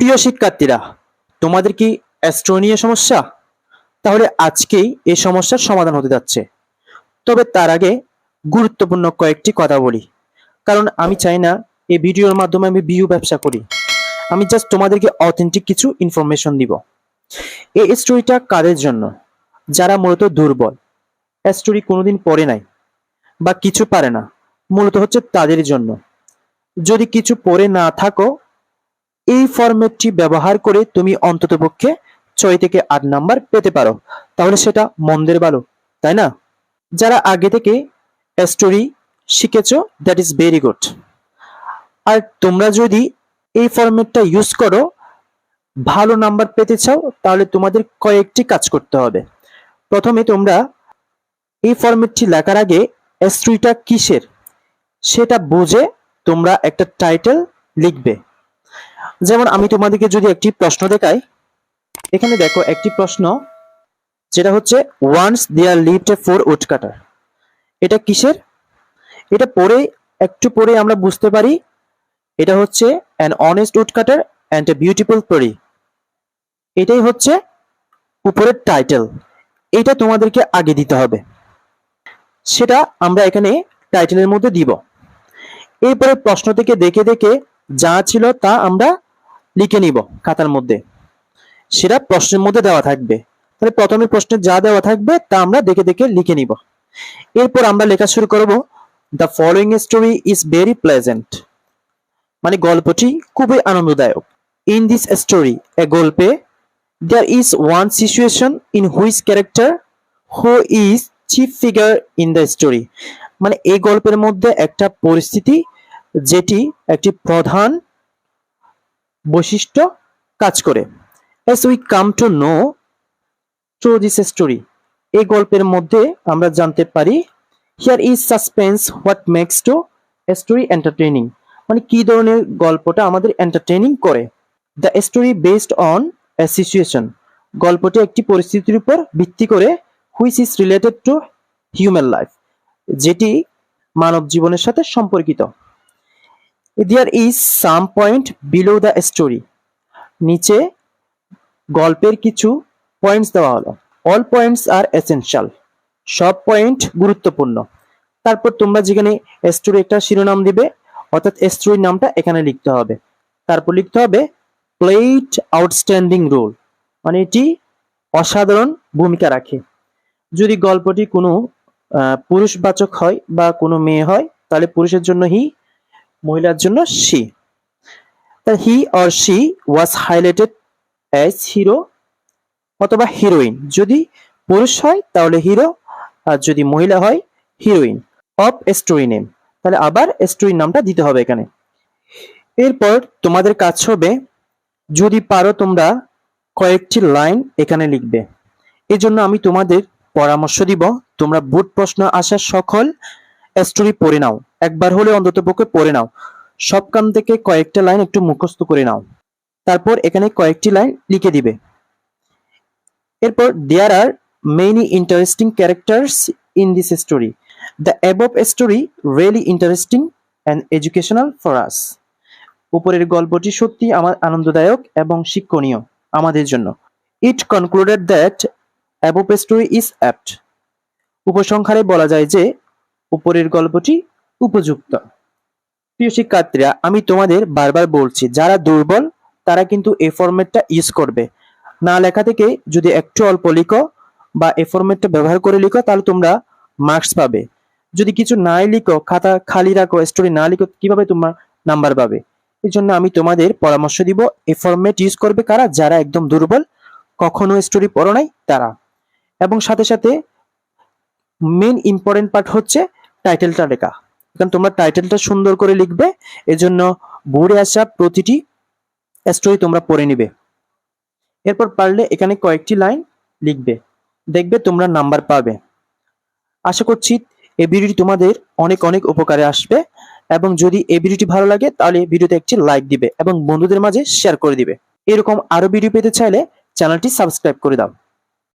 প্রিয় শিক্ষার্থীরা, তোমাদের কি অ্যাস্ট্রো নিয়ে সমস্যা? তাহলে আজকেই এই সমস্যার সমাধান হতে যাচ্ছে। তবে তার আগে গুরুত্বপূর্ণ কয়েকটি কথা বলি, কারণ আমি চাই না এই ভিডিওর মাধ্যমে আমি বিউ ব্যবসা করি। আমি জাস্ট তোমাদেরকে অথেন্টিক কিছু ইনফরমেশন দিব। এই স্টোরিটা কাদের জন্য? যারা মূলত দুর্বল, স্টোরি কোনোদিন পড়ে নাই বা কিছু পারে না, মূলত হচ্ছে তাদের জন্য। যদি কিছু পড়ে না থাকো, এই ফরম্যাটটি ব্যবহার করে তুমি অন্ততপক্ষে 6 থেকে 8 নাম্বার পেতে পারো, তাহলে সেটা মন্দের ভালো, তাই না? যারা আগে থেকে স্টোরি শিখেছো, দ্যাট ইজ ভেরি গুড। আর তোমরা যদি এই ফরম্যাটটা ইউজ করো, ভালো নাম্বার পেতে চাও, তাহলে তোমাদের কয়েকটি কাজ করতে হবে। প্রথমে তোমরা এই ফরম্যাটটি লেখার আগে স্টোরিটা কিসের সেটা বুঝে তোমরা একটা টাইটেল লিখবে। যেমন আমি তোমাদেরকে যদি একটি প্রশ্ন দেখাই, এখানে দেখো একটি প্রশ্ন, যেটা হচ্ছে once there lived a poor woodcutter. এটা কিসের? এটা পড়ে একটু পরে আমরা বুঝতে পারি এটা হচ্ছে an honest would cutter and a beautiful পরি। এটাই হচ্ছে উপরের টাইটেল। এটা তোমাদেরকে আগে দিতে হবে, সেটা আমরা এখানে টাইটেলের মধ্যে দিব। এরপরে প্রশ্ন থেকে দেখে দেখে যা ছিল তা আমরা লিখে নিব খাতার মধ্যে, সেটা প্রশ্নের মধ্যে দেওয়া থাকবে। তাহলে প্রথমে প্রশ্নে যা দেওয়া থাকবে তা আমরা দেখে দেখে লিখে নিব। এরপর আমরা লেখা শুরু করব, the following story is very pleasant, মানে গল্পটি খুবই আনন্দদায়ক। ইন দিস স্টোরি, এ গল্পে, there is one situation in which character who is chief figure in the story, মানে এই গল্পের মধ্যে একটা পরিস্থিতি যেটি একটি প্রধান বৈশিষ্ট্য কাজ করে। As we come to know through this story, এই গল্পের মধ্যে আমরা জানতে পারি, here is suspense what makes to a story entertaining, মানে কি ধরনের গল্পটা আমাদের এন্টারটেইনিং করে। The story based on a situation, গল্পটি একটি পরিস্থিতির উপর ভিত্তি করে, which is related to human life, যেটি মানব জীবনের সাথে সম্পর্কিত। There is some point below the story, নিচে গল্পের কিছু পয়েন্টস দেওয়া হলো। অল পয়েন্টস আর এসেনশিয়াল, সব পয়েন্ট গুরুত্বপূর্ণ। তারপর তোমরা যেখানে স্টোরি একটা শিরোনাম দিবে, অর্থাৎ স্টোরির নামটা এখানে লিখতে হবে। তারপর লিখতে হবে প্লেড আউটস্ট্যান্ডিং রোল, মানে এটি অসাধারণ ভূমিকা রাখে। যদি গল্পটি কোনো পুরুষবাচক হয় বা কোনো মেয়ে হয়, তাহলে পুরুষের জন্য হি, মহিলার জন্য she. He or she was highlighted as hero অথবা হিরোইন। যদি পুরুষ হয় তাহলে হিরো, আর যদি মহিলা হয় হিরোইন। অফ স্টোরি নেম, তাহলে আবার স্টোরির নামটা দিতে হবে এখানে। এরপর তোমাদের কাজ হবে, যদি পারো তোমরা কয়েকটি লাইন এখানে লিখবে। এই জন্য আমি তোমাদের পরামর্শ দিব, তোমরা বোর্ড প্রশ্ন আসা সকল স্টোরি পড়ে নাও, একবার হলে অন্তত পক্ষে পড়ে নাও। সবখান থেকে কয়েকটা লাইন একটু মুখস্থ করে নাও, তারপর এখানে কয়েকটি লাইন লিখে দিবে। এরপর there are many interesting characters in this story. The above story really interesting and educational for us. উপরের গল্পটি সত্যি আমার আনন্দদায়ক এবং শিক্ষণীয় আমাদের জন্য। It concluded that above story is apt. উপসংহারে বলা যায় যে উপরের গল্পটি উপযুক্ত। প্রিয় শিক্ষার্থীরা, আমি তোমাদের বারবার বলছি, যারা দুর্বল তারা কিন্তু এই ফরম্যাটটা ইউজ করবে না। লেখা থেকে যদি একটু অল্প লিখো বা এই ফরম্যাটটা ব্যবহার করে লিখো, তাহলে তোমরা মার্কস পাবে। যদি কিছু নাই লিখো, খাতা খালি রাখো, স্টোরি না লিখো, কিভাবে তোমরা নাম্বার পাবে? এই জন্য আমি তোমাদের পরামর্শ দিব, এই ফরম্যাট ইউজ করবে কারা? যারা একদম দুর্বল, কখনো স্টোরি পড়ো নাই তারা। এবং সাথে সাথে মেন ইম্পর্টেন্ট পার্ট হচ্ছে টাইটেলটা লেখা। কারণ তোমরা টাইটেলটা সুন্দর করে লিখবে, এজন্য বোর্ডে আসা প্রতিটি স্টোরি তোমরা পড়ে নিবে। এরপর পারলে এখানে কয়েকটি লাইন লিখবে, দেখবে তোমরা নাম্বার পাবে। আশা করছি এই ভিডিওটি তোমাদের অনেক অনেক উপকারে আসবে, এবং যদি এই ভিডিওটি ভালো লাগে তাহলে ভিডিওতে একটি লাইক দিবে এবং বন্ধুদের মাঝে শেয়ার করে দিবে। এরকম আরো ভিডিও পেতে চাইলে চ্যানেলটি সাবস্ক্রাইব করে দাও।